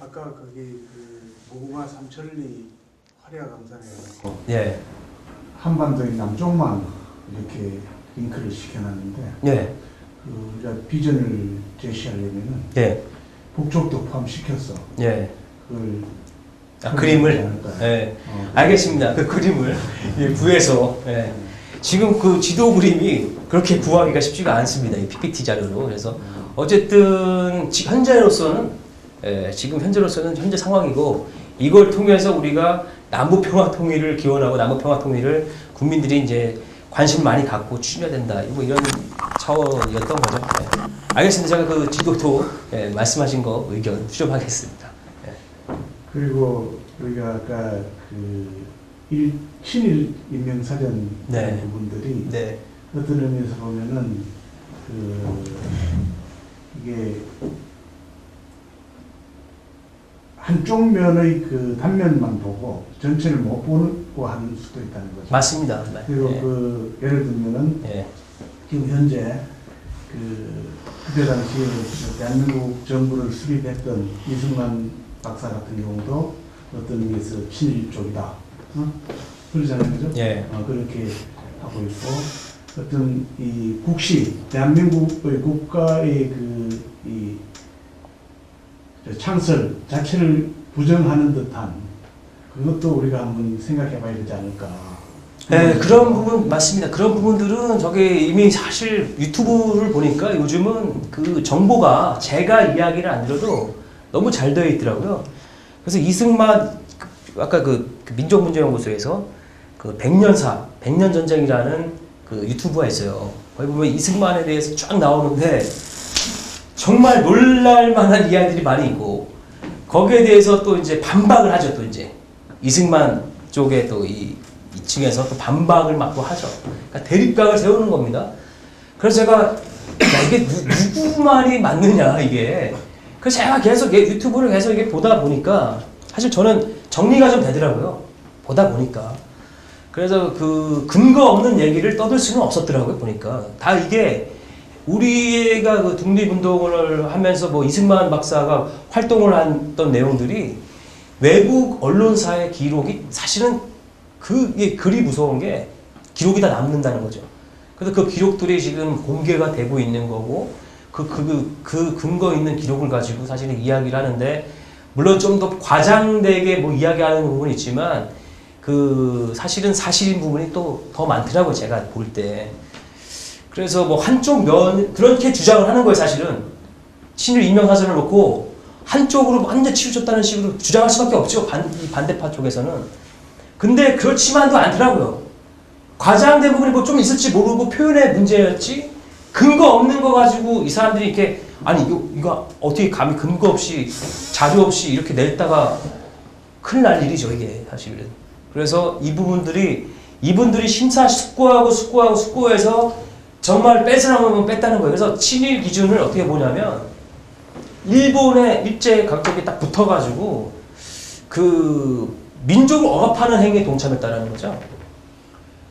아까 거기 그 무궁화 삼천리 화려 강산에 예. 한반도의 남쪽만 이렇게 링크를 시켜놨는데 예. 그 우리가 비전을 제시하려면은 예. 북쪽도 포함시켰어. 예. 그걸 그림을. 예. 알겠습니다. 그 그림을 예, 구해서. 예. 지금 그 지도 그림이 그렇게 구하기가 쉽지가 않습니다. 이 PPT 자료로. 그래서 어쨌든 현재로서는 지금 현재로서는 현재 상황이고 이걸 통해서 우리가 남북 평화 통일을 기원하고 남북 평화 통일을 국민들이 이제 관심 많이 갖고 추진해야 된다. 뭐 이런 차원이었던 거죠. 네. 알겠습니다. 제가 그 지도도 말씀하신 거 의견 수렴하겠습니다. 네. 그리고 우리가 아까 그 친일 인명사전 네. 부분들이 네. 어떤 의미에서 보면은 그 이게 한쪽 면의 그 단면만 보고 전체를 못 보고 하는 수도 있다는 거죠. 맞습니다. 그리고 네. 그 예를 들면은 네. 지금 현재 그때 당시에 대한민국 정부를 수립했던 이승만 박사 같은 경우도 어떤 의미에서 친일 쪽이다. 그러잖아요, 그죠? 예. 그렇게 하고 있고 어떤 이 국시 대한민국의 국가의 이 창설 자체를 부정하는 듯한 그것도 우리가 한번 생각해봐야 되지 않을까. 네, 그런 부분 맞습니다. 그런 부분들은 저게 이미 사실 유튜브를 보니까 요즘은 그 정보가 제가 이야기를 안 들어도 너무 잘 되어 있더라고요. 그래서 이승만 아까 그 민족문제연구소에서 그 백년 전쟁이라는 그 유튜브가 있어요. 거기 보면 이승만에 대해서 쫙 나오는데 정말 놀랄만한 이야기들이 많이 있고 거기에 대해서 또 이제 반박을 하죠. 또 이제 이승만 쪽에 또 이 층에서 또 반박을 막 또 하죠. 그러니까 대립각을 세우는 겁니다. 그래서 제가 야, 이게 누구 말이 맞느냐 이게. 그래서 제가 계속 유튜브를 계속 이게 보다 보니까 사실 저는 정리가 좀 되더라고요. 보다 보니까. 그래서 그 근거 없는 얘기를 떠들 수는 없었더라고요. 보니까 다 이게 우리가 그 독립운동을 하면서 뭐 이승만 박사가 활동을 했던 내용들이 외국 언론사의 기록이 사실은 그게 그리 무서운 게 기록이 다 남는다는 거죠. 그래서 그 기록들이 지금 공개가 되고 있는 거고 그 근거 있는 기록을 가지고 사실은 이야기를 하는데 물론 좀 더 과장되게 뭐 이야기하는 부분이 있지만 그 사실은 사실인 부분이 또 더 많더라고요. 제가 볼 때. 그래서 뭐 한쪽 면 그렇게 주장을 하는 거예요. 사실은 친일 인명사전을 놓고 한쪽으로 완전 치우쳤다는 식으로 주장할 수밖에 없죠. 이 반대파 쪽에서는. 근데 그렇지만도 않더라고요. 과장된 부분이 뭐 좀 있을지 모르고 표현의 문제였지 근거 없는 거 가지고 이 사람들이 이렇게 아니 이거 어떻게 감히 근거 없이 자료 없이 이렇게 냈다가 큰일 날 일이죠. 이게 사실은. 그래서 이 부분들이 이분들이 숙고해서 정말 뺏으라면 뺐다는 거예요. 그래서 친일 기준을 어떻게 보냐면 일본의 일제 강점기 딱 붙어가지고 그 민족을 억압하는 행위에 동참했다는 거죠.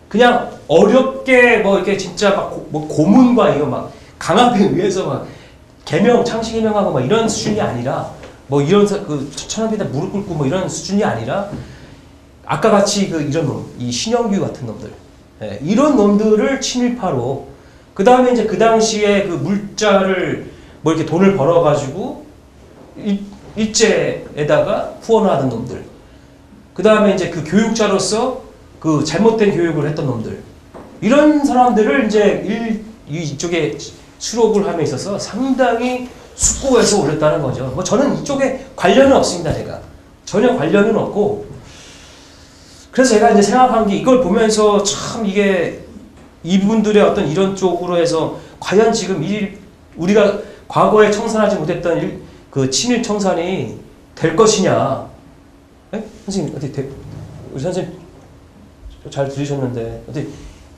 그냥 어렵게 뭐 이렇게 진짜 막 뭐 고문과 이거 막 강압에 의해서 막 창시 개명하고 막 이런 수준이 아니라 뭐 이런 그 천황비다 무릎 꿇고 뭐 이런 수준이 아니라 아까 같이 그 이런 놈, 이 신영규 같은 놈들, 이런 놈들을 친일파로 그 다음에 이제 그 당시에 그 물자를 뭐 이렇게 돈을 벌어가지고 일제에다가 후원하던 놈들. 그 다음에 이제 그 교육자로서 그 잘못된 교육을 했던 놈들. 이런 사람들을 이제 이쪽에 수록을 함에 있어서 상당히 숙고해서 올렸다는 거죠. 뭐 저는 이쪽에 관련은 없습니다, 제가. 전혀 관련은 없고. 그래서 제가 이제 생각한 게 이걸 보면서 참 이게 이분들의 어떤 이런 쪽으로 해서 과연 지금 우리가 과거에 청산하지 못했던 그 친일 청산이 될 것이냐. 네? 선생님, 우리 선생님 잘 들으셨는데, 어떻게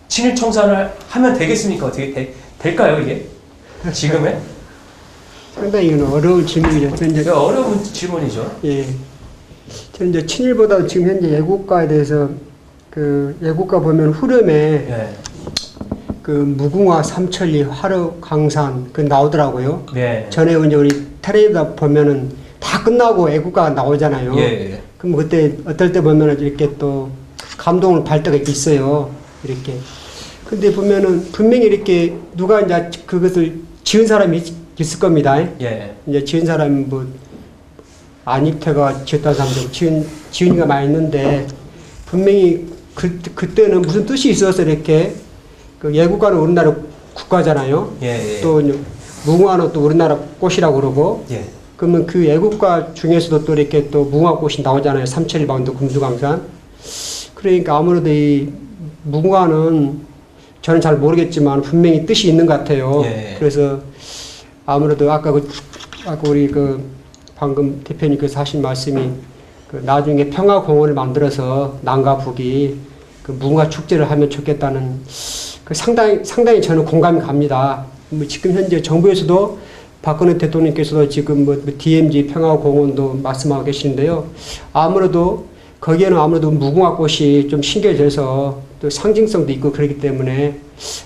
친일 청산을 하면 되겠습니까? 어떻게 될까요, 이게? 지금에? 상당히 이건 어려운 질문이죠. 이제 어려운 질문이죠. 예. 저는 이제 친일보다 지금 현재 애국가에 대해서 그 애국가 보면 후렴에 네. 그 무궁화 삼천리 화려 강산 그 나오더라고요. 네. 전에 이제 우리 텔레비다 보면은 다 끝나고 애국가가 나오잖아요. 예. 그럼 그때 어떨 때 보면은 이렇게 또 감동을 받을 때가 있어요. 이렇게. 근데 보면은 분명히 이렇게 누가 이제 그것을 지은 사람이 있을 겁니다. 예. 이제 지은 사람이 뭐 안익태가 지었다는 사람도 지은이가 많이 있는데 분명히 그때는 무슨 뜻이 있어서 이렇게 그 예국가는 우리나라 국가잖아요. 예. 예. 또 무궁화는 또 우리나라 꽃이라고 그러고 예. 그러면 그 애국가 중에서도 또 이렇게 또 무궁화꽃이 나오잖아요. 삼천리바운드 금수강산. 그러니까 아무래도 이 무궁화는 저는 잘 모르겠지만 분명히 뜻이 있는 것 같아요. 예. 그래서 아무래도 아까 우리 방금 대표님께서 하신 말씀이 나중에 평화공원을 만들어서 남과 북이 무궁화 축제를 하면 좋겠다는 상당히 저는 공감이 갑니다. 뭐 지금 현재 정부에서도 박근혜 대통령께서도 지금 DMZ 평화공원도 말씀하고 계시는데요. 아무래도 거기에는 아무래도 무궁화 꽃이 좀 심겨져서 또 상징성도 있고 그렇기 때문에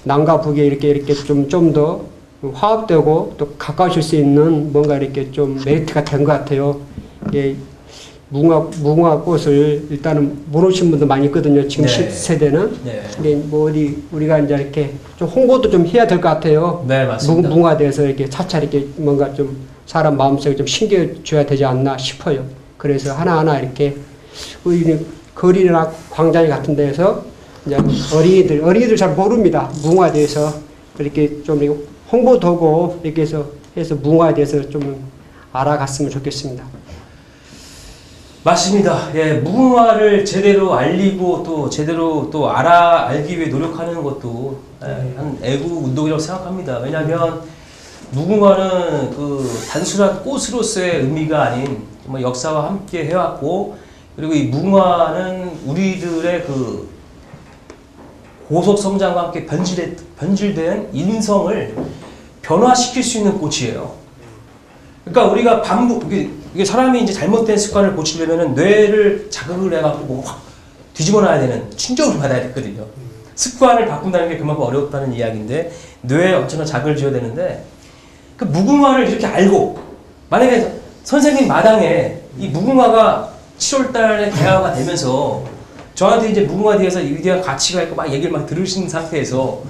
남과 북에 이렇게 좀 더 화합되고 또 가까워질 수 있는 뭔가 이렇게 좀 메리트가 된 것 같아요. 이게 무궁화 꽃을 일단은 모르시는 분도 많이 있거든요. 지금 네. 세대는. 네. 근데 뭐 우리가 이제 이렇게 좀 홍보도 좀 해야 될 것 같아요. 네, 맞습니다. 무궁화에 대해서 이렇게 차차 이렇게 뭔가 좀 사람 마음속에 좀 심겨줘야 되지 않나 싶어요. 그래서 하나하나 이렇게 거리나 광장 같은 데에서 이제 어린이들 잘 모릅니다. 무궁화에 대해서 이렇게 좀 홍보도 하고 이렇게 해서 무궁화에 대해서 좀 알아갔으면 좋겠습니다. 맞습니다. 예, 무궁화를 제대로 알리고 또 제대로 또 알기 위해 노력하는 것도 한 애국 운동이라고 생각합니다. 왜냐하면 무궁화는 단순한 꽃으로서의 의미가 아닌 정말 역사와 함께 해왔고, 그리고 이 무궁화는 우리들의 고속 성장과 함께 변질된 인성을 변화시킬 수 있는 꽃이에요. 그러니까 우리가 이게 사람이 이제 잘못된 습관을 고치려면은 뇌를 자극을 해갖고 확 뒤집어 놔야 되는, 충격을 받아야 되거든요. 습관을 바꾼다는 게 그만큼 어렵다는 이야기인데, 뇌에 엄청난 자극을 줘야 되는데, 그 무궁화를 이렇게 알고, 만약에 선생님 마당에 이 무궁화가 7월 달에 개화가 되면서 저한테 이제 무궁화에 대해서 위대한 가치가 있고 막 얘기를 막 들으신 상태에서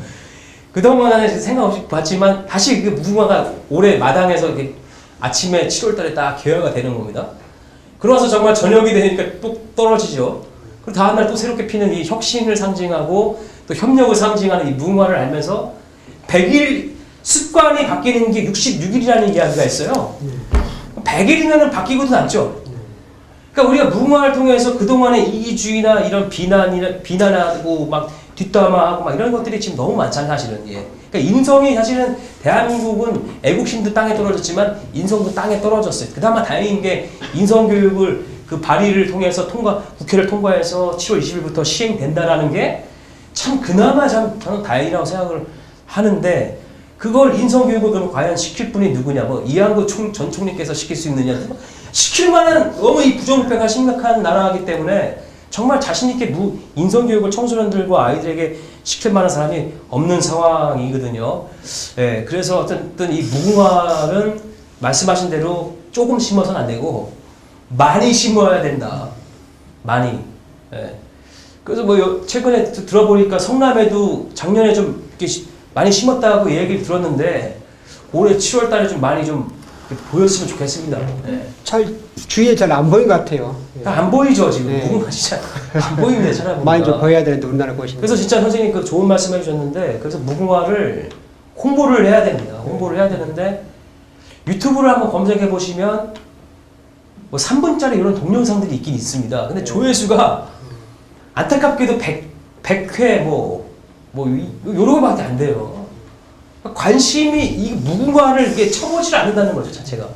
그동안에 생각 없이 봤지만 다시 그 무궁화가 올해 마당에서 이렇게 아침에 7월 달에 딱 개화가 되는 겁니다. 그러면서 정말 저녁이 되니까 또 떨어지죠. 그리고 다음날 또 새롭게 피는 이 혁신을 상징하고 또 협력을 상징하는 이 무궁화를 알면서 100일 습관이 바뀌는 게 66일이라는 이야기가 있어요. 100일이면 바뀌고도 않죠. 그러니까 우리가 무궁화를 통해서 그동안의 이기주의나 이런 비난하고 막 뒷담화하고 막 이런 것들이 지금 너무 많잖아요, 사실은. 예. 그러니까 인성이 사실은 대한민국은 애국심도 땅에 떨어졌지만 인성도 땅에 떨어졌어요. 그나마 다행인 게 인성교육을 발의를 통해서 국회를 통과해서 7월 20일부터 시행된다라는 게 참 그나마 저는 다행이라고 생각을 하는데, 그걸 인성교육을 그럼 과연 시킬 분이 누구냐, 이한구 전 총리께서 시킬 수 있느냐, 시킬 만한 너무 이 부정부패가 심각한 나라이기 때문에 정말 자신있게 인성교육을 청소년들과 아이들에게 시킬 만한 사람이 없는 상황이거든요. 예, 그래서 어쨌든 이 무궁화는 말씀하신 대로 조금 심어서는 안 되고 많이 심어야 된다. 많이. 예. 그래서 최근에 들어보니까 성남에도 작년에 좀 이렇게 많이 심었다고 얘기를 들었는데 올해 7월 달에 좀 많이 좀 보였으면 좋겠습니다. 네. 주위에 잘 안 보인 것 같아요. 안 보이죠, 지금. 네. 무궁화 진짜 안 보입니다, 찾아보니까. 많이 좀 보여야 되는데, 우리나라 꽃이. 그래서 진짜 선생님 좋은 말씀 해주셨는데, 그래서 무궁화를 홍보를 해야 됩니다. 홍보를 해야 되는데, 유튜브를 한번 검색해 보시면 3분짜리 이런 동영상들이 있긴 있습니다. 근데 조회수가 안타깝게도 100회 요런 거밖에 안 돼요. 관심이 이 무궁화를 이게 쳐보질 않는다는 거죠, 자체가.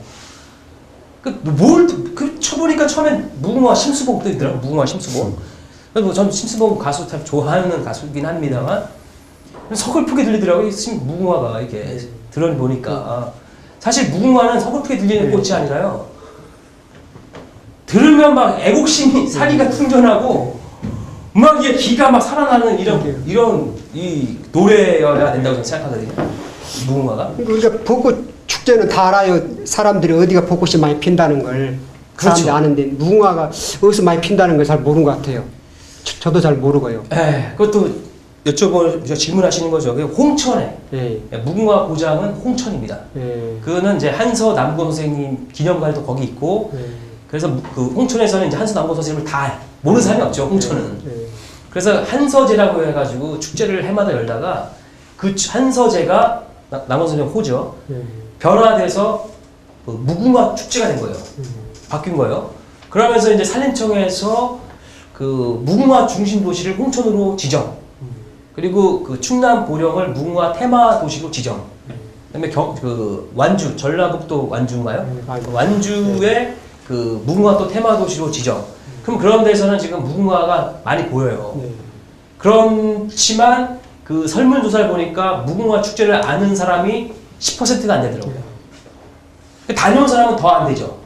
쳐보니까 처음엔 무궁화 심수봉 뜨더라고요. 무궁화 심수봉. 그래서 전 심수봉 가수 참 좋아하는 가수긴 합니다만 서글프게 들리더라고요. 무궁화가 이렇게 들어보니까. 사실 무궁화는 서글프게 들리는 꽃이 아니라요. 들으면 막 애국심이 사기가 충전하고 막 이게 기가 막 살아나는 이런 이 노래여야 된다고 저는 생각하거든요. 무궁화가. 우리가 벚꽃 축제 축제는 다 알아요. 사람들이 어디가 벚꽃이 많이 핀다는 걸 사람들이 그렇죠. 아는데 무궁화가 어디서 많이 핀다는 걸 잘 모르는 것 같아요. 저도 잘 모르고요. 그것도 질문하시는 거죠. 그 홍천에 예. 무궁화 고장은 홍천입니다. 예. 그거는 이제 한서 남고 선생님 기념관도 거기 있고 예. 그래서 그 홍천에서는 이제 한서 남고 선생님을 다 모르는 사람이 없죠. 홍천은. 예. 그래서 한서제라고 해가지고 축제를 해마다 열다가 그 한서제가 남원 선생님 호죠. 예. 변화돼서 그 무궁화 축제가 된 거예요. 바뀐 거예요. 그러면서 이제 산림청에서 그 무궁화 중심 도시를 홍천으로 지정. 그리고 그 충남 보령을 무궁화 테마 도시로 지정. 그다음에 그 완주 전라북도 완주인가요? 그 완주의 그 무궁화 또 테마 도시로 지정. 그럼 그런 데서는 지금 무궁화가 많이 보여요. 예. 그렇지만 그 설문조사를 보니까 무궁화 축제를 아는 사람이 10%가 안 되더라고요. 다녀온 사람은 더 안 되죠.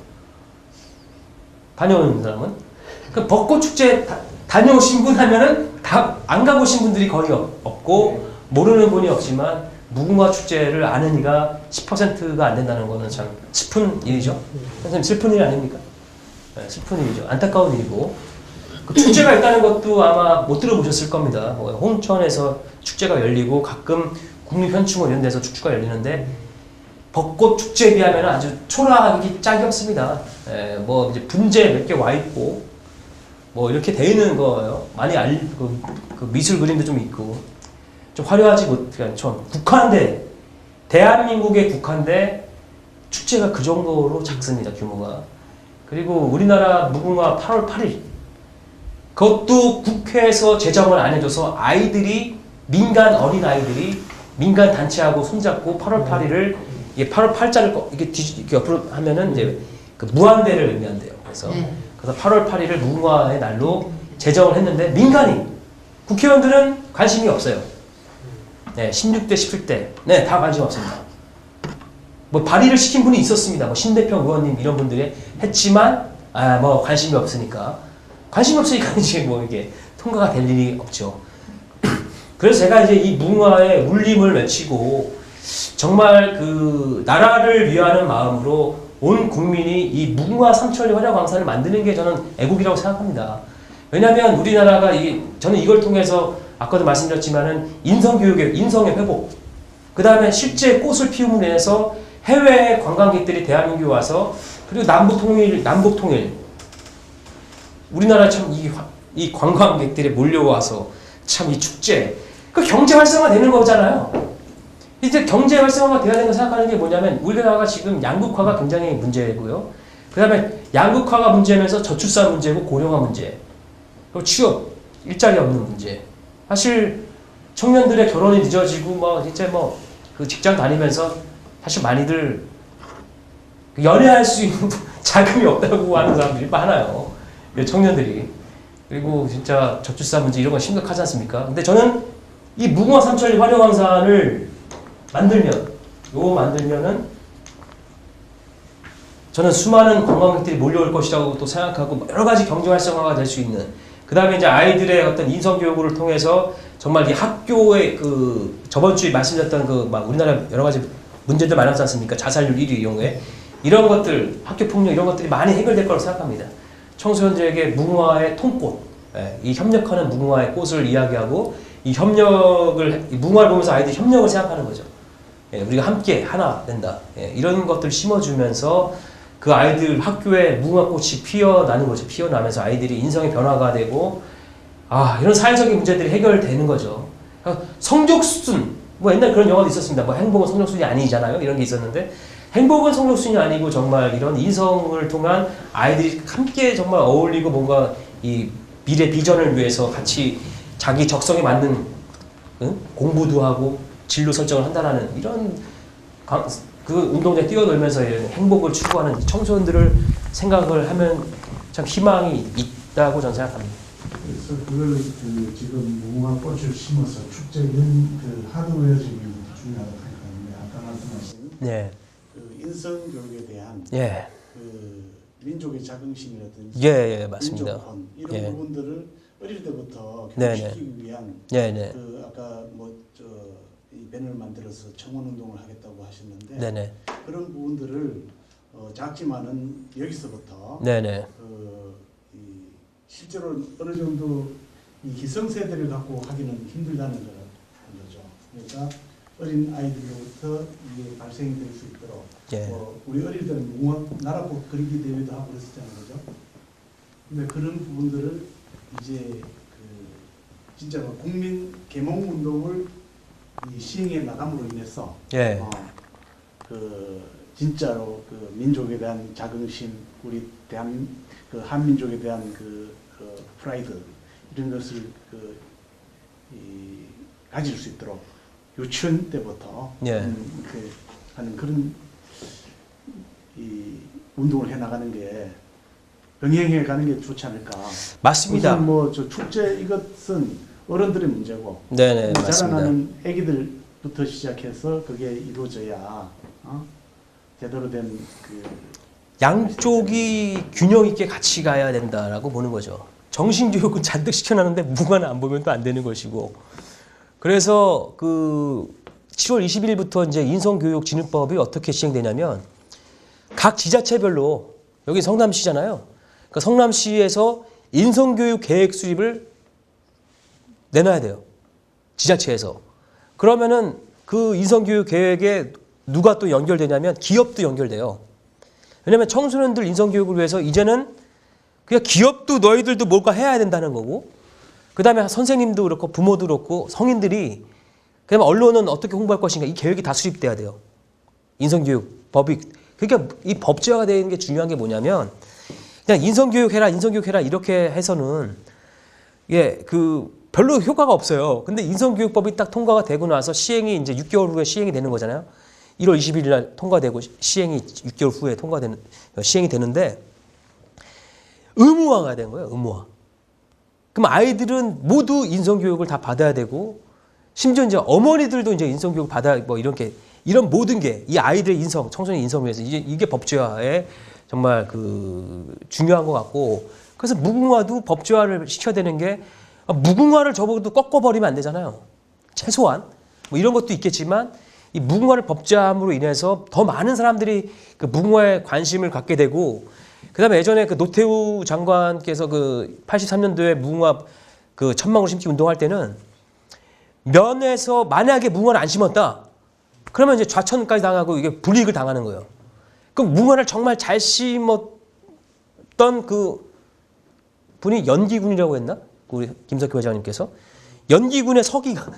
다녀오는 사람은. 그 벚꽃 축제 다녀오신 분 하면은 다 안 가보신 분들이 거의 없고 모르는 분이 없지만 무궁화 축제를 아는 이가 10%가 안 된다는 거는 참 슬픈 일이죠. 선생님 슬픈 일 아닙니까? 네, 슬픈 일이죠. 안타까운 일이고 그 축제가 있다는 것도 아마 못 들어보셨을 겁니다. 뭐 홍천에서 축제가 열리고 가끔 국립현충원 이런 데서 축제가 열리는데 벚꽃 축제에 비하면 아주 초라하기 짝이 없습니다. 예, 뭐 이제 분재 몇 개 와 있고 뭐 이렇게 돼 있는 거예요. 많이 그 미술 그림도 좀 있고 좀 화려하지 못한 좀 국한데 대한민국의 국한데 축제가 그 정도로 작습니다. 규모가. 그리고 우리나라 무궁화 8월 8일 그것도 국회에서 제정을 안 해줘서 아이들이 민간 어린 아이들이 민간 단체하고 손잡고 8월 8일을 이게 8월 8자를 이렇게 옆으로 하면은 이제 그 무한대를 의미한대요. 그래서 8월 8일을 무궁화의 날로 제정을 했는데 민간인 국회의원들은 관심이 없어요. 네, 16대, 17대, 네, 다 관심 없습니다. 뭐 발의를 시킨 분이 있었습니다. 뭐 신대평 의원님 이런 분들이 했지만 뭐 관심이 없으니까 이제 뭐 이게 통과가 될 일이 없죠. 그래서 제가 이제 이 무궁화의 울림을 외치고 정말 그 나라를 위하는 마음으로 온 국민이 이 무궁화 삼천리 활화광산을 만드는 게 저는 애국이라고 생각합니다. 왜냐하면 우리나라가 저는 이걸 통해서 아까도 말씀드렸지만은 인성교육의 인성의 회복, 그 다음에 실제 꽃을 피움으로 인해서 해외 관광객들이 대한민국에 와서 그리고 남북 통일, 우리나라 참 이 관광객들이 몰려와서 참 이 축제, 그 경제 활성화 되는 거잖아요. 이제 경제 활성화가 돼야 된다고 생각하는 게 뭐냐면 우리나라가 지금 양극화가 굉장히 문제고요. 그 다음에 양극화가 문제면서 저출산 문제고 고령화 문제, 그리고 취업, 일자리 없는 문제. 사실 청년들의 결혼이 늦어지고 뭐 진짜 뭐 그 직장 다니면서 사실 많이들 연애할 수 있는 자금이 없다고 하는 사람들이 많아요. 청년들이. 그리고 진짜 저출산 문제 이런 건 심각하지 않습니까? 근데 저는 이 무궁화 삼천리 활화광산을 만들면은 저는 수많은 관광객들이 몰려올 것이라고 또 생각하고 여러 가지 경제 활성화가 될 수 있는, 그 다음에 이제 아이들의 어떤 인성 교육을 통해서 정말 이 학교의 그 저번 주에 말씀드렸던 그 막 우리나라 여러 가지 문제들 많았지 않습니까? 자살률 1위 이런 거에 이런 것들, 학교 폭력 이런 것들이 많이 해결될 거라고 생각합니다. 청소년들에게 무궁화의 통꽃, 이 협력하는 무궁화의 꽃을 이야기하고 이 협력을, 이 무궁화를 보면서 아이들이 협력을 생각하는 거죠. 우리가 함께 하나 된다. 이런 것들을 심어주면서 그 아이들 학교에 무궁화꽃이 피어나는 거죠. 피어나면서 아이들이 인성의 변화가 되고 이런 사회적인 문제들이 해결되는 거죠. 성적순, 뭐 옛날 그런 영화도 있었습니다. 뭐 행복은 성적순이 아니잖아요. 이런 게 있었는데 행복은 성적순이 아니고 정말 이런 인성을 통한 아이들이 함께 정말 어울리고 뭔가 이 미래 비전을 위해서 같이 자기 적성에 맞는 공부도 하고 진로 설정을 한다라는 이런 그 운동장에 뛰어놀면서 이런 행복을 추구하는 청소년들을 생각을 하면 참 희망이 있다고 저는 생각합니다. 그래서 그걸 그 지금 무궁화 꽃을 심어서 축제 이런 그 하드웨어적인 것도 중요하다고 생각하는데 아까 말씀하신 네. 그 인성 교육에 대한 예. 그 민족의 자긍심이라든지 예, 맞습니다. 민족혼 이런 예. 부분들을 어릴 때부터 네네. 교육시키기 위한 네네. 그 아까 뭐 저 이 배너를 만들어서 청원 운동을 하겠다고 하셨는데 네네. 그런 부분들을 작지만은 여기서부터 네네. 이 실제로 어느 정도 이 기성세대를 갖고 하기는 힘들다는 거죠. 그러니까 어린 아이들로부터 이게 발생이 될 수 있도록 예. 우리 어릴 때는 무궁화 나라꽃 그리기 대회도 하고 그랬었잖아요, 그죠? 근데 그런 부분들을 이제 진짜 국민 계몽 운동을 이 시행해 나감으로 인해서 예. 진짜로 민족에 대한 자긍심, 우리 한민족에 대한 프라이드 이런 것을 가질 수 있도록 유치원 때부터 예. 하는 그런 이 운동을 해 나가는 게 병행해 가는 게 좋지 않을까. 맞습니다. 우선 뭐저 축제 이것은 어른들의 문제고, 네네, 맞습니다. 자라나는 아기들부터 시작해서 그게 이루어져야 제대로 된 양쪽이 균형 있게 같이 가야 된다라고 보는 거죠. 정신교육은 잔뜩 시켜놨는데 무관은 안 보면 또 안 되는 것이고. 그래서 7월 20일부터 이제 인성교육진흥법이 어떻게 시행되냐면 각 지자체별로 여기 성남시잖아요. 그러니까 성남시에서 인성교육 계획 수립을 내놔야 돼요. 지자체에서. 그러면은 그 인성교육 계획에 누가 또 연결되냐면 기업도 연결돼요. 왜냐면 청소년들 인성교육을 위해서 이제는 그냥 기업도 너희들도 뭔가 해야 된다는 거고, 그 다음에 선생님도 그렇고 부모도 그렇고 성인들이, 그다음에 언론은 어떻게 홍보할 것인가, 이 계획이 다 수립돼야 돼요. 인성교육 법이. 그러니까 이 법제화가 되는 게 중요한 게 뭐냐면 그냥 인성교육해라 이렇게 해서는 별로 효과가 없어요. 근데 인성교육법이 딱 통과가 되고 나서 시행이 이제 6개월 후에 시행이 되는 거잖아요. 1월 20일 날 통과되고 시행이 6개월 후에 시행이 되는데 의무화가 된 거예요. 의무화. 그럼 아이들은 모두 인성교육을 다 받아야 되고, 심지어 이제 어머니들도 이제 인성교육 받아 이런 모든 게 이 아이들의 인성, 청소년 인성을 위해서 이게 법제화에 정말 중요한 것 같고, 그래서 무궁화도 법제화를 시켜야 되는 게, 무궁화를 저보고도 꺾어버리면 안 되잖아요. 최소한 뭐 이런 것도 있겠지만 이 무궁화를 법제함으로 인해서 더 많은 사람들이 무궁화에 관심을 갖게 되고, 그다음에 예전에 노태우 장관께서 83년도에 무궁화 1000망으로 심기 운동할 때는 면에서 만약에 무궁화를 안 심었다, 그러면 이제 좌천까지 당하고 이게 불이익을 당하는 거예요. 그럼 무궁화를 정말 잘 심었던 분이 연기군이라고 했나? 우리 김석희 회장님께서 연기군의 서기가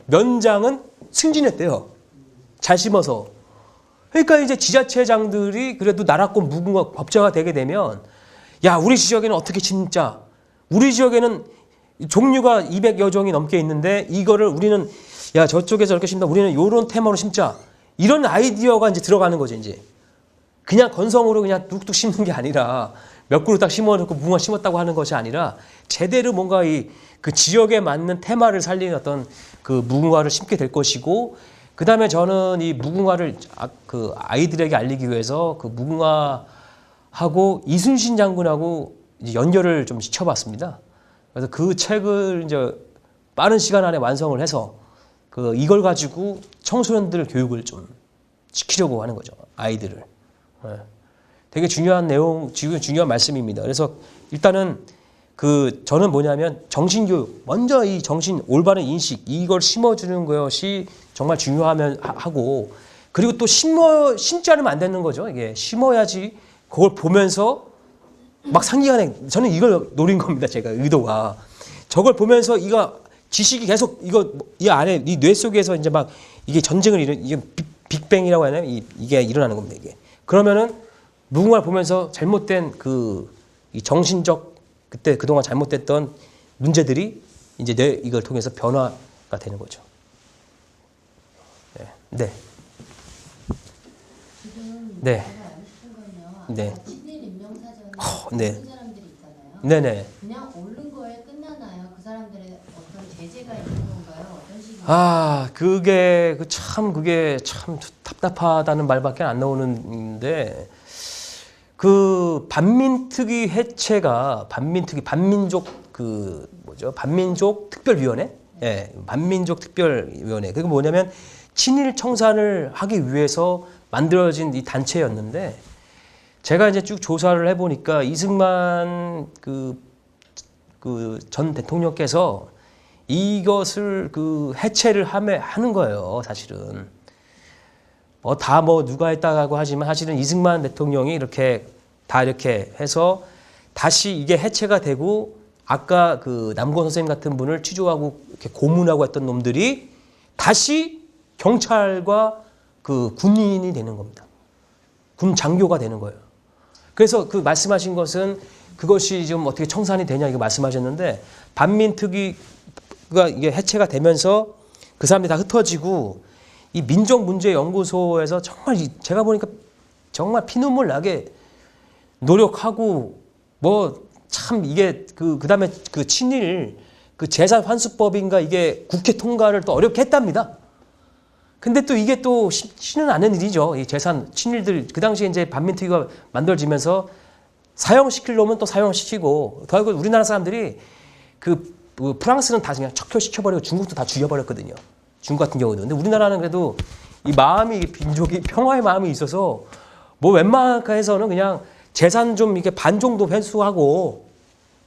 면장은 승진했대요. 잘 심어서. 그러니까 이제 지자체장들이 그래도 나라꽃 무궁화 법제화가 되게 되면, 야, 우리 지역에는 어떻게 심자? 우리 지역에는 종류가 200여 종이 넘게 있는데 이거를 우리는, 야, 저쪽에서 이렇게 심다, 우리는 요런 테마로 심자. 이런 아이디어가 이제 들어가는 거죠, 이제. 그냥 건성으로 그냥 뚝뚝 심는 게 아니라, 몇 그루 딱 심어놓고 무궁화 심었다고 하는 것이 아니라 제대로 뭔가 그 지역에 맞는 테마를 살리는 어떤 무궁화를 심게 될 것이고, 그 다음에 저는 이 무궁화를 아이들에게 알리기 위해서 무궁화하고 이순신 장군하고 이제 연결을 좀 시켜봤습니다. 그래서 그 책을 이제 빠른 시간 안에 완성을 해서 이걸 가지고 청소년들 교육을 좀 시키려고 하는 거죠. 아이들을. 되게 중요한 내용, 중요한 말씀입니다. 그래서 일단은 저는 뭐냐면 정신교육, 먼저 이 올바른 인식, 이걸 심어주는 것이 정말 하고, 그리고 또 심지 않으면 안 되는 거죠. 이게 심어야지 그걸 보면서 막 상기간에, 저는 이걸 노린 겁니다. 제가 의도가. 저걸 보면서 지식이 계속 이 안에, 이 뇌 속에서 이제 막 이게 전쟁을 이게 빅뱅이라고 하나요? 이게 일어나는 겁니다. 이게. 그러면은 무궁화를 보면서 잘못된 이 정신적, 그때 그동안 잘못됐던 문제들이 이제 이걸 통해서 변화가 되는 거죠. 네. 지금 네. 제가 알고 싶은 건요. 네. 친일 임명사전에 네. 모르는 사람들이 있잖아요. 네네. 그냥 옳은 거에 끝나나요? 그 사람들의 어떤 제재가 있는 건가요? 어떤 식인가요? 그게 참 답답하다는 말밖에 안 나오는데, 반민특위 해체가 반민족 특별위원회 예, 반민족 특별위원회. 그게 뭐냐면 친일 청산을 하기 위해서 만들어진 이 단체였는데 제가 이제 쭉 조사를 해보니까 이승만 그 전 대통령께서 이것을 그 해체를 하는 거예요, 사실은. 다 뭐 누가 했다고 하지만 사실은 이승만 대통령이 이렇게 다 이렇게 해서 다시 이게 해체가 되고 아까 그 남건 선생님 같은 분을 취조하고 이렇게 고문하고 했던 놈들이 다시 경찰과 그 군인이 되는 겁니다. 군 장교가 되는 거예요. 그래서 그 말씀하신 것은 그것이 좀 어떻게 청산이 되냐 이거 말씀하셨는데 반민특위가 이게 해체가 되면서 그 사람들이 다 흩어지고 이 민족문제연구소에서 정말 제가 보니까 정말 피눈물 나게 노력하고 뭐 참 이게 그다음에 그 친일 그 재산 환수법인가 이게 국회 통과를 또 어렵게 했답니다. 근데 또 이게 또 쉽지는 않은 일이죠. 이 재산 친일들 그 당시에 이제 반민특위가 만들어지면서 사형시킬 놈은 또 사형시키고 결국 우리나라 사람들이 그 프랑스는 다 그냥 척결시켜버리고 중국도 다 죽여버렸거든요. 중국 같은 경우는. 근데 우리나라는 그래도 이 마음이 민족이 평화의 마음이 있어서 뭐 웬만해서는 그냥 재산 좀 이렇게 반 정도 회수하고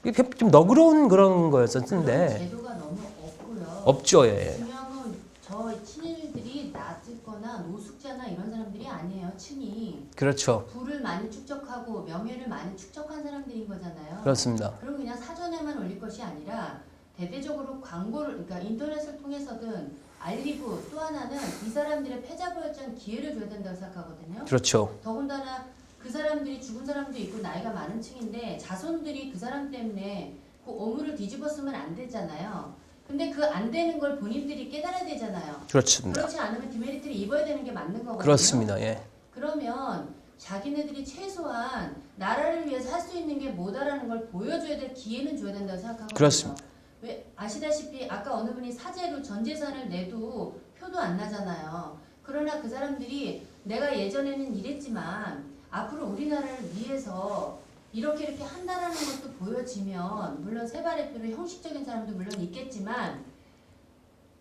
이렇게 좀 너그러운 그런 거였었는데 제도가 너무 없고요. 없죠. 예. 중요한 건 저 친일들이 나듣거나 노숙자나 이런 사람들이 아니에요. 친이 그렇죠. 부를 많이 축적하고 명예를 많이 축적한 사람들인 거잖아요. 그렇습니다. 그리고 그냥 사전에만 올릴 것이 아니라 대대적으로 광고를 그러니까 인터넷을 통해서든 알리고 또 하나는 이 사람들의 패자부활전 기회를 줘야 된다고 생각하거든요. 그렇죠. 더군다나 그 사람들이 죽은 사람도 있고 나이가 많은 층인데 자손들이 그 사람 때문에 그 오물을 뒤집었으면 안 되잖아요. 근데 그 안 되는 걸 본인들이 깨달아야 되잖아요. 그렇습니다. 그렇지 않으면 디메리트를 입어야 되는 게 맞는 거거든요. 그렇습니다. 예. 그러면 자기네들이 최소한 나라를 위해서 할 수 있는 게 뭐다라는 걸 보여줘야 될 기회는 줘야 된다고 생각하거든요. 그렇습니다. 왜 아시다시피 아까 어느 분이 사제로 전 재산을 내도 표도 안 나잖아요. 그러나 그 사람들이 내가 예전에는 이랬지만 앞으로 우리나라를 위해서 이렇게 한다라는 것도 보여지면 물론 세발의 표를 형식적인 사람도 물론 있겠지만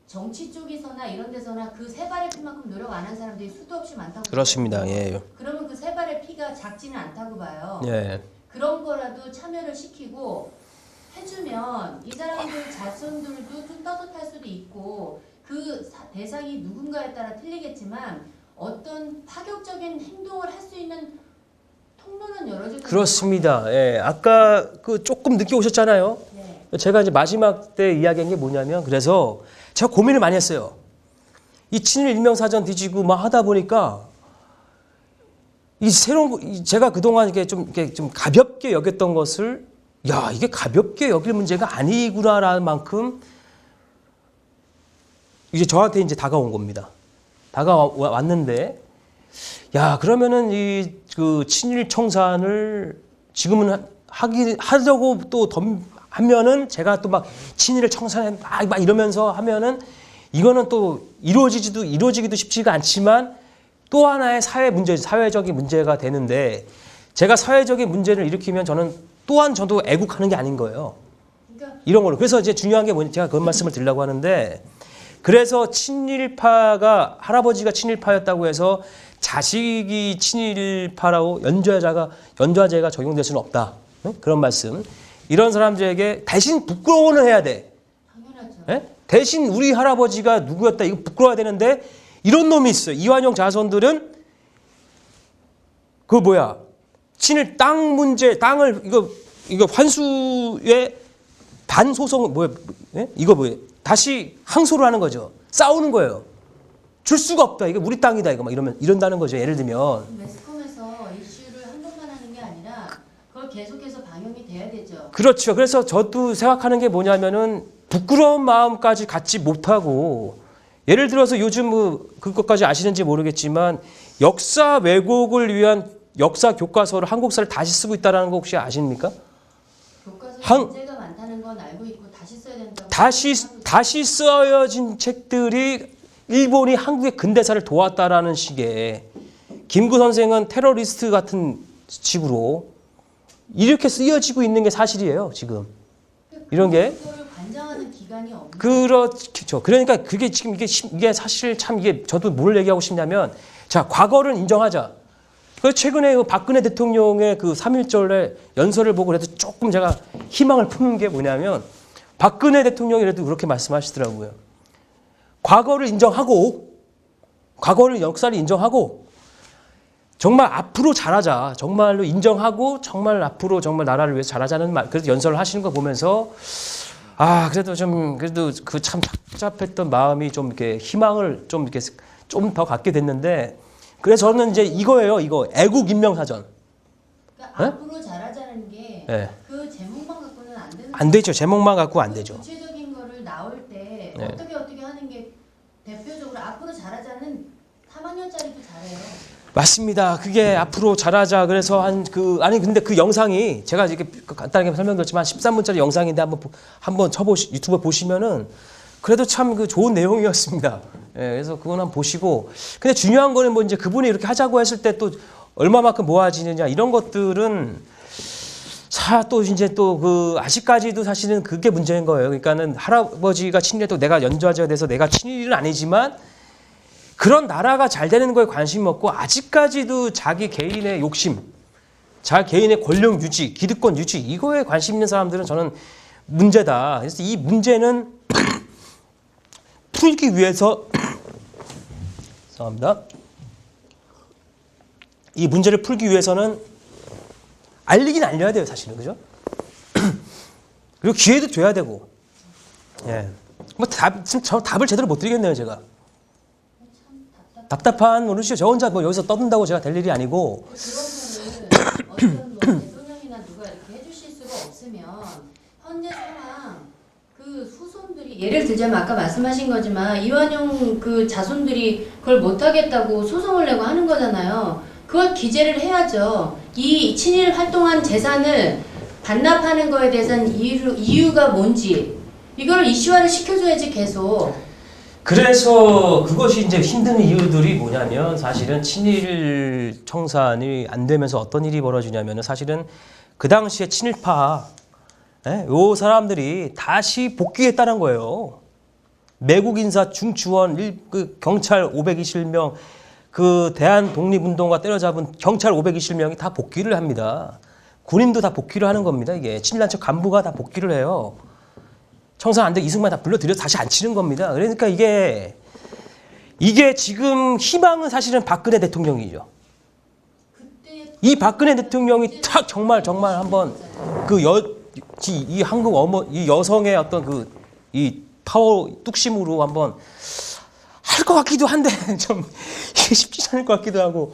정치 쪽에서나 이런 데서나 그 세발의 피만큼 노력 안 한 사람들이 수도 없이 많다고 그렇습니다. 보거든요. 예. 그러면 그 세발의 피가 작지는 않다고 봐요. 예. 그런 거라도 참여를 시키고 해주면 이 사람들 자손들도 좀 떳떳할 수도 있고 그 대상이 누군가에 따라 틀리겠지만 어떤 파격적인 행동을 할 수 있는 통로는 열어줄 그렇습니다. 예. 아까 그 조금 늦게 오셨잖아요. 네. 제가 이제 마지막 때 이야기한 게 뭐냐면 그래서 제가 고민을 많이 했어요. 이 친일 일명사전 뒤지고 막 하다 보니까 이 새로운 제가 그동안 이렇게 좀 가볍게 여겼던 것을 야 이게 가볍게 여길 문제가 아니구나라는 만큼 이제 저한테 이제 다가온 겁니다. 다가왔는데 야 그러면은 이 그 친일 청산을 지금은 하려고 또 하면은 제가 또 막 친일을 청산해 막 이러면서 하면은 이거는 또 이루어지기도 쉽지가 않지만 또 하나의 사회적인 문제가 되는데 제가 사회적인 문제를 일으키면 저는 또한 저도 애국하는 게 아닌 거예요. 그러니까 이런 걸로. 그래서 이제 중요한 게 뭐냐 제가 그런 말씀을 드리려고 하는데 그래서 친일파가 할아버지가 친일파였다고 해서 자식이 친일파라고 연좌제가 적용될 수는 없다. 응? 그런 말씀. 이런 사람들에게 대신 부끄러워는 해야 돼. 당연하죠. 예? 대신 우리 할아버지가 누구였다 이거 부끄러워야 되는데 이런 놈이 있어요. 이완용 자손들은 친일 땅 문제 땅을 이거 환수의 반소송 이거 다시 항소를 하는 거죠. 싸우는 거예요. 줄 수가 없다. 이게 우리 땅이다. 이거 막 이런다는 거죠. 예를 들면. 매스컴에서 이슈를 한 번만 하는 게 아니라 그걸 계속해서 방영이 돼야 되죠. 그렇죠. 그래서 저도 생각하는 게 뭐냐면은 부끄러운 마음까지 갖지 못하고 예를 들어서 요즘 그것까지 아시는지 모르겠지만 역사 왜곡을 위한 역사 교과서를 한국사를 다시 쓰고 있다는 거 혹시 아십니까? 교과서에 문제가 많다는 건 알고 있고 다시 써야 된다고. 다시 쓰여진 책들이 일본이 한국의 근대사를 도왔다라는 식의 김구 선생은 테러리스트 같은 식으로 이렇게 쓰여지고 있는 게 사실이에요. 지금 이런 게 그거를 관장하는 기관이 기반이 없는. 그렇죠. 그러니까 그게 지금 이게 사실 참 이게 저도 뭘 얘기하고 싶냐면 자 과거를 인정하자. 그 최근에 그 박근혜 대통령의 그 3.1절에 연설을 보고 그래도 조금 제가 희망을 품은 게 뭐냐면 박근혜 대통령이라도 그렇게 말씀하시더라고요. 과거를 인정하고 과거를 역사를 인정하고 정말 앞으로 잘하자. 정말로 인정하고 정말 앞으로 정말 나라를 위해서 잘하자는 말. 그래서 연설을 하시는 거 보면서 그래도 좀 그래도 그 참 답답했던 마음이 좀 이렇게 희망을 좀 이렇게 좀 더 갖게 됐는데 그래서 저는 이제 이거예요. 이거 애국 인명사전. 그러니까 앞으로 잘하자는 게 그 제목만 갖고는 안 되는. 안 되죠. 제목만 갖고 안 되죠. 구체적인 거를 나올 때 네. 어떻게 하는 게 대표적으로 앞으로 잘하자는 3학년짜리도 잘해요. 맞습니다. 그게 앞으로 잘하자. 그래서 아니 근데 그 영상이 제가 이렇게 간단하게 설명드렸지만 13분짜리 영상인데 한번 유튜브 보시면은 그래도 참 그 좋은 내용이었습니다. 그래서 그건 한번 보시고. 근데 중요한 거는 뭐 이제 그분이 이렇게 하자고 했을 때 또 얼마만큼 모아지느냐 이런 것들은 또 이제 또 그 아직까지도 사실은 그게 문제인 거예요. 그러니까는 할아버지가 친일해도 내가 연좌제가 돼서 내가 친일은 아니지만 그런 나라가 잘 되는 거에 관심이 없고 아직까지도 자기 개인의 욕심, 자기 개인의 권력 유지, 기득권 유지 이거에 관심 있는 사람들은 저는 문제다. 그래서 이 문제는 풀기 위해서 죄송합니다. 이 문제를 풀기 위해서는 알리긴 알려야 돼요, 사실은. 그죠? 그리고 기회도 줘야 되고. 예. 저 답을 제대로 못 드리겠네요, 제가. 답답한 어르시죠. 저 혼자 뭐 여기서 떠든다고 제가 될 일이 아니고. 그런 거는 어떤 뭐 대통령이나 누가 이렇게 해주실 수가 없으면 현재 상황 그 후손들이 예를 들자면 아까 말씀하신 거지만 이완용 그 자손들이 그걸 못하겠다고 소송을 내고 하는 거잖아요. 그걸 기재를 해야죠. 이 친일 활동한 재산을 반납하는 거에 대해서는 이유가 뭔지 이걸 이슈화를 시켜줘야지 계속. 그래서 그것이 이제 힘든 이유들이 뭐냐면 사실은 친일 청산이 안 되면서 어떤 일이 벌어지냐면은 사실은 그 당시에 친일파 요 사람들이 다시 복귀했다는 거예요. 매국 인사 중추원 그 경찰 521명 그 대한 독립운동가 때려잡은 경찰 521명이 다 복귀를 합니다. 군인도 다 복귀를 하는 겁니다. 이게 친일단체 간부가 다 복귀를 해요. 청산 안 돼 이승만 다 불러들여서 다시 안 치는 겁니다. 그러니까 이게 지금 희망은 사실은 박근혜 대통령이죠. 이 박근혜 대통령이 탁 정말 한번 이 한국 이 여성의 어떤 이 파워 뚝심으로 한번 할 것 같기도 한데 좀 이게 쉽지 않을 것 같기도 하고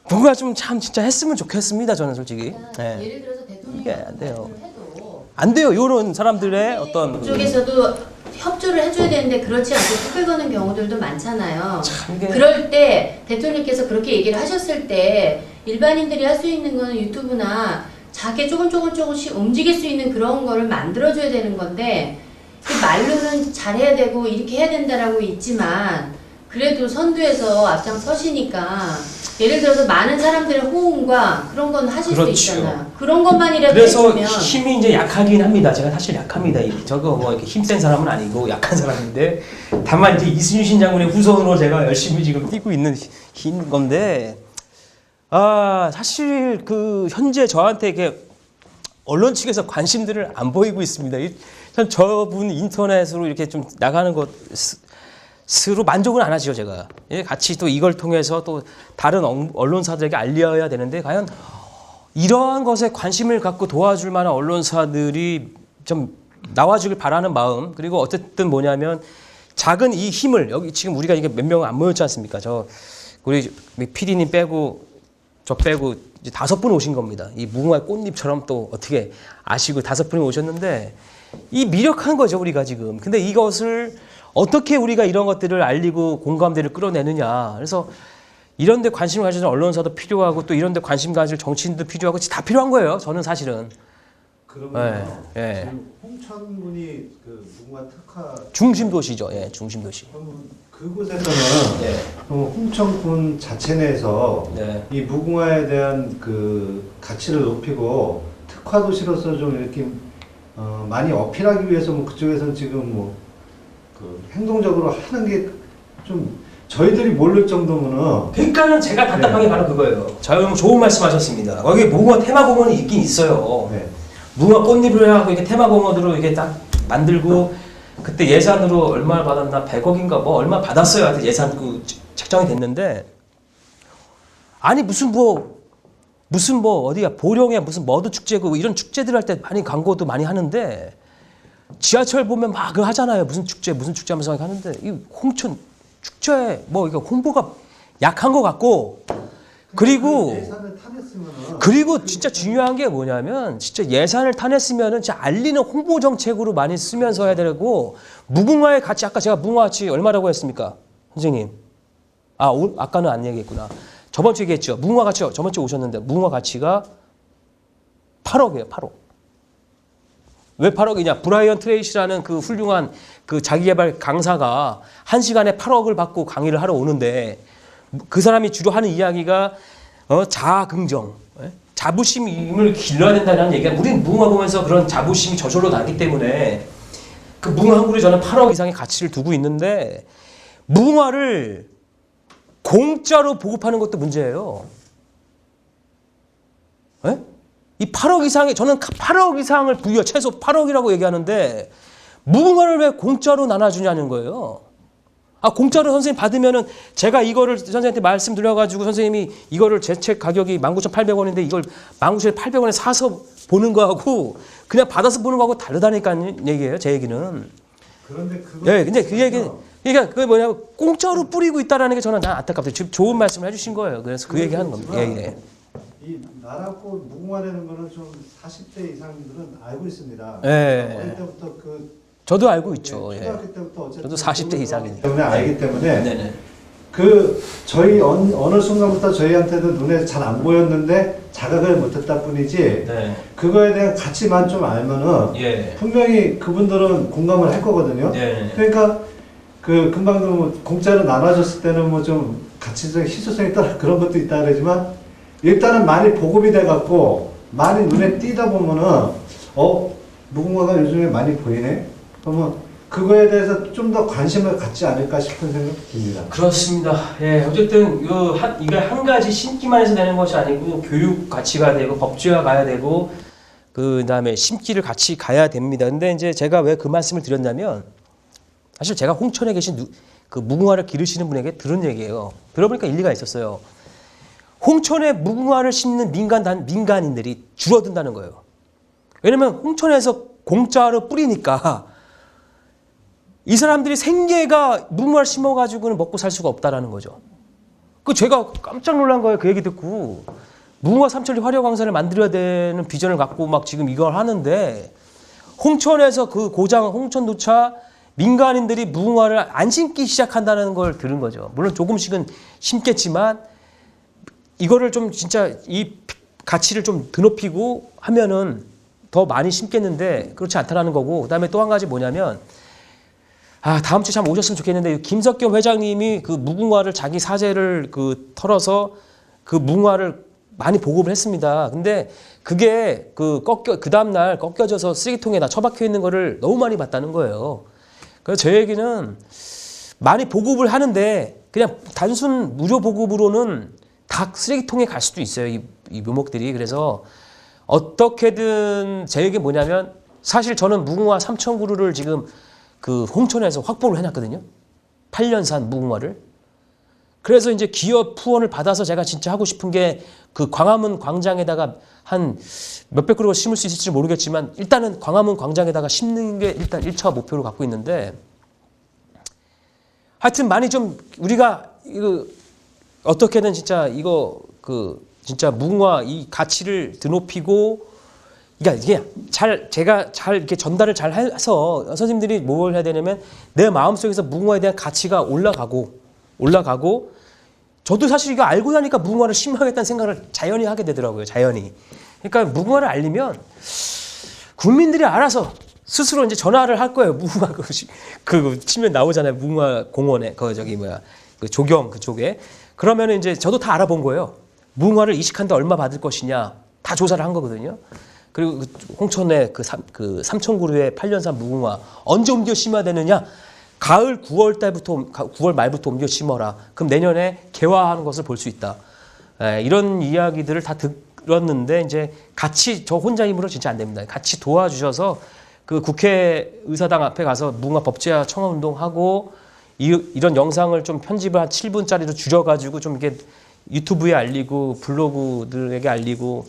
뭔가 좀 참 진짜 했으면 좋겠습니다. 저는 솔직히. 예를 들어서 대통령이 안 돼요. 해도 안 돼요. 이런 사람들의 어떤 쪽에서도 협조를 해줘야 되는데 그렇지 않고 뚝을 거는 경우들도 많잖아요. 참 이게 그럴 때 대통령께서 그렇게 얘기를 하셨을 때 일반인들이 할 수 있는 거는 유튜브나 자기 조금씩 움직일 수 있는 그런 거를 만들어줘야 되는 건데 그 말로는 잘해야 되고 이렇게 해야 된다라고 있지만 그래도 선두에서 앞장서시니까 예를 들어서 많은 사람들의 호응과 그런 건 하실 그렇죠. 수 있잖아요. 그런 것만이라도 그래서 해주면 힘이 이제 약하긴 합니다. 제가 사실 약합니다. 저거 뭐 이렇게 힘센 사람은 아니고 약한 사람인데 다만 이제 이순신 장군의 후손으로 제가 열심히 지금 뛰고 있는 건데 사실 그 현재 저한테 이렇게 언론 측에서 관심들을 안 보이고 있습니다. 참 저분 인터넷으로 이렇게 좀 나가는 것으로 만족은 안 하죠, 제가. 같이 또 이걸 통해서 또 다른 언론사들에게 알려야 되는데 과연 이러한 것에 관심을 갖고 도와줄 만한 언론사들이 좀 나와주길 바라는 마음. 그리고 어쨌든 뭐냐면 작은 이 힘을 여기 지금 우리가 이게 몇 명 안 모였지 않습니까? 우리 PD님 빼고 저 빼고 이제 5분 오신 겁니다. 이 무궁화 꽃잎처럼 또 어떻게 아시고 5분이 오셨는데 이 미력한 거죠, 우리가 지금. 근데 이것을 어떻게 우리가 이런 것들을 알리고 공감대를 끌어내느냐. 그래서 이런 데 관심을 가지는 언론사도 필요하고 또 이런 데 관심 가질 정치인도 필요하고 다 필요한 거예요. 저는 사실은. 그러면 예. 지금 홍천군이 그 무궁화 특화 중심 도시죠. 예, 중심 도시. 그러면 그곳에서는 예. 홍천군 자체 내에서 네. 이 무궁화에 대한 그 가치를 높이고 특화 도시로서 좀 이렇게 많이 어필하기 위해서 뭐 그쪽에서는 지금 뭐 그 행동적으로 하는 게 좀 저희들이 모를 정도면은 그러니까는 제가 답답한 게 바로 그거예요. 좋은 말씀하셨습니다. 거기 무궁화 테마공원이 있긴 있어요. 네. 무궁화 꽃잎을 하고 이게 테마공원으로 이게 딱 만들고 그때 예산으로 얼마 받았나 100억인가 뭐 얼마 받았어요. 하여튼 예산 책정이 됐는데 아니 무슨 뭐 어디야 보령에 무슨 머드 축제고 이런 축제들 할 때 많이 광고도 많이 하는데 지하철 보면 막 그거 하잖아요. 무슨 축제 하면서 하는데 이 홍천 축제 뭐 이거 홍보가 약한 것 같고 그리고 예산을 타냈으면은 그리고 진짜 중요한 게 뭐냐면 진짜 예산을 타냈으면은 진짜 알리는 홍보 정책으로 많이 쓰면서 해야 되고 무궁화의 가치 아까 제가 무궁화 가치 얼마라고 했습니까? 선생님. 아까는 안 얘기했구나. 저번 주에 얘기했죠. 무궁화 가치 저번 주에 오셨는데 무궁화 가치가 8억이에요. 8억. 왜 8억이냐? 브라이언 트레이시라는 그 훌륭한 그 자기개발 강사가 1시간에 8억을 받고 강의를 하러 오는데 그 사람이 주로 하는 이야기가 자아 긍정, 자부심을 길러야 된다는 얘기가 우리는 무궁화 보면서 그런 자부심이 저절로 나기 때문에 그 무궁화 한 그루에 저는 8억 이상의 가치를 두고 있는데 무궁화를 공짜로 보급하는 것도 문제예요. 에? 이 8억 이상의 저는 8억 이상을 최소 8억이라고 얘기하는데 무궁화를 왜 공짜로 나눠주냐는 거예요. 공짜로 선생님 받으면은 제가 이거를 선생님한테 말씀드려가지고 선생님이 이거를 제 책 가격이 19,800원인데 이걸 19,800원에 사서 보는 거하고 그냥 받아서 보는 거하고 다르다니까 얘기예요. 제 얘기는. 그런데 그거 예, 근데 그 얘기 그러니까 그게 뭐냐면 공짜로 뿌리고 있다라는 게 저는 안타깝죠. 지금 좋은 말씀을 해주신 거예요. 그래서 그 얘기 하는 겁니다. 예. 이 나라꽃 무궁화라는 거는 좀 40대 이상들은 알고 있습니다. 예. 어릴 때부터 저도 알고 있죠. 예, 초등학교 때부터 어쨌든 저도 40대 이상이니까. 때문에 알기 때문에 네네. 저희 어느 순간부터 저희한테도 눈에 잘 안 보였는데 자각을 못했다 뿐이지 네. 그거에 대한 가치만 좀 알면은 예. 분명히 그분들은 공감을 할 거거든요. 네. 그러니까 금방도 뭐 공짜로 나눠줬을 때는 뭐 좀 가치적 희소성이 따라 그런 것도 있다 그러지만 일단은 많이 보급이 돼갖고 많이 눈에 띄다 보면은 무궁화가 요즘에 많이 보이네. 그러면 그거에 대해서 좀 더 관심을 갖지 않을까 싶은 생각이 듭니다. 그렇습니다. 예, 어쨌든 이게 한 가지 심기만 해서 되는 것이 아니고 교육 가치가 되고 법제화 가야 되고 그다음에 심기를 같이 가야 됩니다. 근데 이제 제가 왜 그 말씀을 드렸냐면 사실 제가 홍천에 계신 그 무궁화를 기르시는 분에게 들은 얘기예요. 들어보니까 일리가 있었어요. 홍천에 무궁화를 심는 민간인들이 줄어든다는 거예요. 왜냐면 홍천에서 공짜로 뿌리니까 이 사람들이 생계가 무궁화를 심어가지고는 먹고 살 수가 없다라는 거죠. 제가 깜짝 놀란 거예요. 그 얘기 듣고. 무궁화 삼천리 화려광산을 만들어야 되는 비전을 갖고 막 지금 이걸 하는데 홍천에서 그 고장 홍천도차 민간인들이 무궁화를 안 심기 시작한다는 걸 들은 거죠. 물론 조금씩은 심겠지만 이거를 좀 진짜 이 가치를 좀 드높이고 하면은 더 많이 심겠는데 그렇지 않다라는 거고 그다음에 또 한 가지 뭐냐면 다음 주에 참 오셨으면 좋겠는데 김석겸 회장님이 그 무궁화를 자기 사재를 털어서 그 무궁화를 많이 보급을 했습니다. 근데 그게 그 다음 날 꺾여져서 쓰레기통에다 처박혀 있는 거를 너무 많이 봤다는 거예요. 그래서 제 얘기는 많이 보급을 하는데 그냥 단순 무료 보급으로는 다 쓰레기통에 갈 수도 있어요. 이 묘목들이. 그래서 어떻게든 제 얘기 뭐냐면 사실 저는 무궁화 3,000그루를 지금 그 홍천에서 확보를 해놨거든요. 8년산 무궁화를. 그래서 이제 기업 후원을 받아서 제가 진짜 하고 싶은 게 그 광화문 광장에다가 한 몇백 그루가 심을 수 있을지 모르겠지만 일단은 광화문 광장에다가 심는 게 일단 1차 목표로 갖고 있는데 하여튼 많이 좀 우리가 이거 어떻게든 진짜 진짜 무궁화 이 가치를 드높이고 그러니까 이게 제가 잘 이렇게 전달을 잘 해서 선생님들이 뭘 해야 되냐면 내 마음속에서 무궁화에 대한 가치가 올라가고 저도 사실 이거 알고 나니까 무궁화를 심어야겠다는 생각을 자연히 하게 되더라고요. 자연히. 그러니까 무궁화를 알리면 국민들이 알아서 스스로 이제 전화를 할 거예요. 무궁화 그 치면 나오잖아요. 무궁화 공원에 그 조경 그쪽에. 그러면 이제 저도 다 알아본 거예요. 무궁화를 이식한데 얼마 받을 것이냐 다 조사를 한 거거든요. 그리고 홍천에 그 3,000그루의 8년산 무궁화 언제 옮겨 심어야 되느냐 가을 9월 달부터 9월 말부터 옮겨 심어라. 그럼 내년에 개화하는 것을 볼 수 있다. 이런 이야기들을 다 들었는데 이제 같이 저 혼자 힘으로 진짜 안 됩니다. 같이 도와주셔서 그 국회의사당 앞에 가서 무궁화 법제화 청원 운동하고 이런 영상을 좀 편집을 한 7분짜리로 줄여가지고 좀 이렇게 유튜브에 알리고 블로그들에게 알리고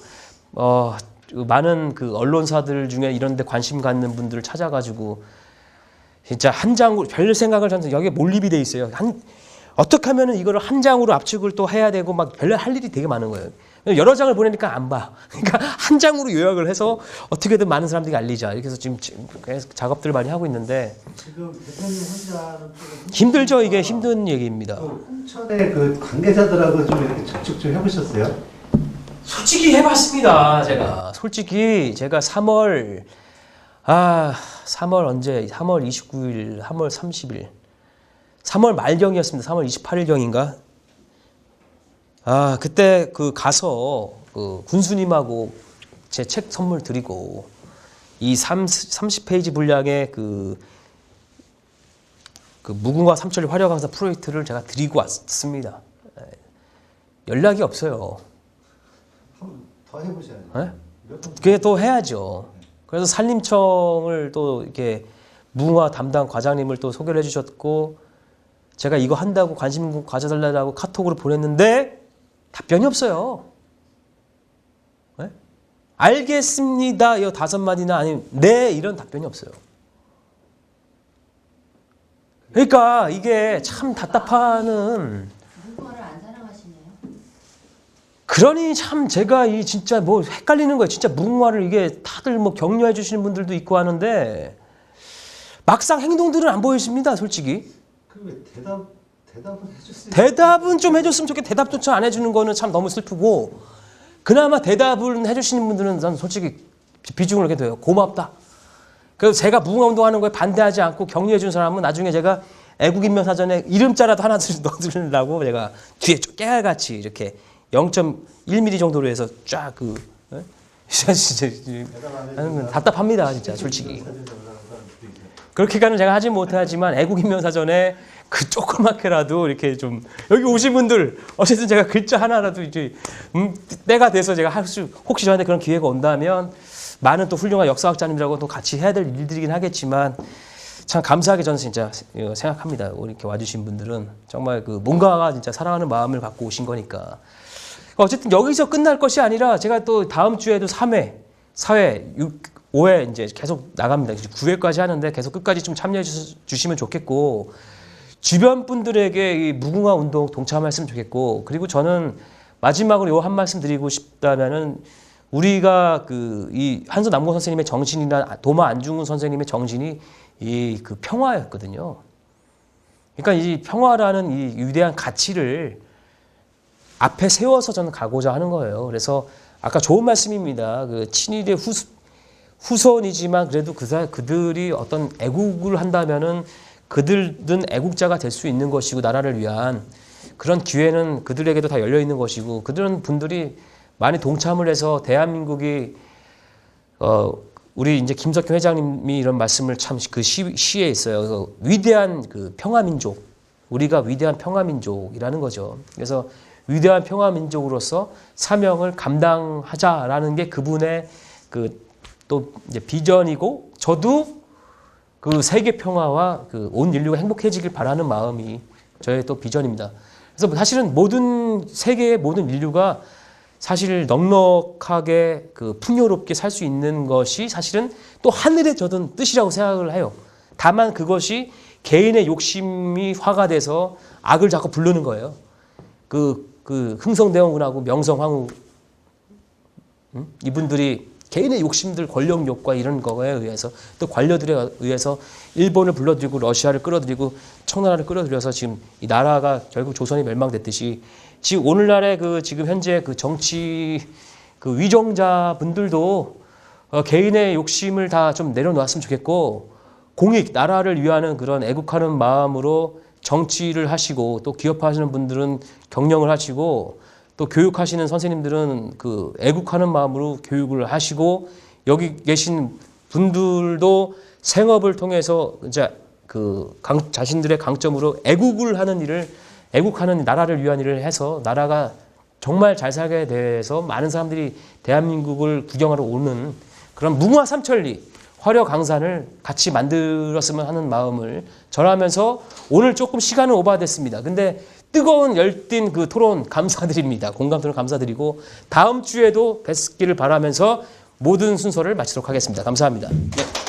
많은 그 언론사들 중에 이런 데 관심 갖는 분들을 찾아가지고 진짜 한 장으로 별 생각을 저는 여기에 몰입이 돼 있어요. 어떻게 하면은 이거를 한 장으로 압축을 또 해야 되고 막 별로 할 일이 되게 많은 거예요. 여러 장을 보내니까 안 봐. 그러니까 한 장으로 요약을 해서 어떻게든 많은 사람들이 알리자. 이렇게 해서 지금 작업들을 많이 하고 있는데 지금 대표님 혼자는 조금 힘들죠. 이게 힘든 얘기입니다. 홍천의 그 관계자들하고 좀 이렇게 접촉 좀 해보셨어요? 솔직히 해봤습니다. 솔직히 제가 3월 언제? 3월 29일, 3월 30일, 3월 말경이었습니다. 3월 28일경인가? 그때 그 가서 그 군수님하고 제 책 선물 드리고 이 30페이지 분량의 그 무궁화 삼천리 화려강사 프로젝트를 제가 드리고 왔습니다. 연락이 없어요. 한번 더 해보셔야죠. 네? 그게 또 해야죠. 그래서 산림청을 또 이렇게 무궁화 담당 과장님을 또 소개를 해주셨고 제가 이거 한다고 관심 가져달라고 카톡으로 보냈는데 답변이 없어요. 네? 알겠습니다. 이 5마디나 아니면 네 이런 답변이 없어요. 그러니까 이게 참 답답하는. 무궁화를 안 사랑하시네요. 그러니 참 제가 이 진짜 뭐 헷갈리는 거예요. 진짜 무궁화를 이게 다들 뭐 격려해 주시는 분들도 있고 하는데 막상 행동들은 안 보이십니다. 솔직히. 그 대답은 해줬어요. 대답은 좀 해줬으면 좋겠는데 대답조차 안 해주는 거는 참 너무 슬프고 그나마 대답을 해주시는 분들은 저는 솔직히 비중을 이렇게 둬요. 고맙다. 그래서 제가 무궁화 운동하는 거에 반대하지 않고 격려해 준 사람은 나중에 제가 애국인명사전에 이름자라도 하나 넣어드리려고 제가 뒤에 깨알같이 이렇게 0.1mm 정도로 해서 쫙 답답합니다 진짜 솔직히. 그렇게까지는 제가 하지 못하지만 애국인명사전에 그 조그맣게라도 이렇게 좀 여기 오신 분들 어쨌든 제가 글자 하나라도 이제 때가 돼서 제가 할 수 혹시 저한테 그런 기회가 온다면 많은 또 훌륭한 역사학자님들하고 또 같이 해야 될 일들이긴 하겠지만 참 감사하게 저는 진짜 생각합니다. 이렇게 와주신 분들은 정말 그 뭔가가 진짜 사랑하는 마음을 갖고 오신 거니까. 어쨌든 여기서 끝날 것이 아니라 제가 또 다음 주에도 3회, 4회, 6, 5회 이제 계속 나갑니다. 9회까지 하는데 계속 끝까지 좀 참여해 주시면 좋겠고 주변 분들에게 이 무궁화 운동 동참했으면 좋겠고 그리고 저는 마지막으로 요 한 말씀 드리고 싶다면은 우리가 이 한서 남궁 선생님의 정신이나 도마 안중근 선생님의 정신이 이 그 평화였거든요. 그러니까 이 평화라는 이 위대한 가치를 앞에 세워서 저는 가고자 하는 거예요. 그래서 아까 좋은 말씀입니다. 그 친일의 후손이지만 그래도 그들이 어떤 애국을 한다면은 그들은 애국자가 될 수 있는 것이고 나라를 위한 그런 기회는 그들에게도 다 열려 있는 것이고 그들은 분들이 많이 동참을 해서 대한민국이 우리 이제 김석현 회장님이 이런 말씀을 참 그 시에 있어요. 위대한 그 평화민족, 우리가 위대한 평화민족이라는 거죠. 그래서 위대한 평화민족으로서 사명을 감당하자라는 게 그분의 그 또 이제 비전이고 저도 그 세계 평화와 그 온 인류가 행복해지길 바라는 마음이 저의 또 비전입니다. 그래서 사실은 모든 세계의 모든 인류가 사실 넉넉하게 그 풍요롭게 살 수 있는 것이 사실은 또 하늘의 저는 뜻이라고 생각을 해요. 다만 그것이 개인의 욕심이 화가 돼서 악을 자꾸 부르는 거예요. 그 흥성대원군하고 명성황후 이분들이 개인의 욕심들, 권력욕과 이런 거에 의해서 또 관료들에 의해서 일본을 불러들이고 러시아를 끌어들이고 청나라를 끌어들여서 지금 이 나라가 결국 조선이 멸망됐듯이 지금 오늘날의 그 지금 현재 그 정치 그 위정자분들도 개인의 욕심을 다 좀 내려놓았으면 좋겠고 공익 나라를 위하는 그런 애국하는 마음으로 정치를 하시고 또 기업하시는 분들은 경영을 하시고 또 교육하시는 선생님들은 그 애국하는 마음으로 교육을 하시고 여기 계신 분들도 생업을 통해서 이제 자신들의 강점으로 애국을 하는 일을, 애국하는 나라를 위한 일을 해서 나라가 정말 잘 살게 돼서 많은 사람들이 대한민국을 구경하러 오는 그런 무궁화 삼천리 화려강산을 같이 만들었으면 하는 마음을 전하면서 오늘 조금 시간은 오버됐습니다. 근데 뜨거운 열띤 그 토론 감사드립니다. 공감 토론 감사드리고 다음 주에도 뵙기를 바라면서 모든 순서를 마치도록 하겠습니다. 감사합니다. 네.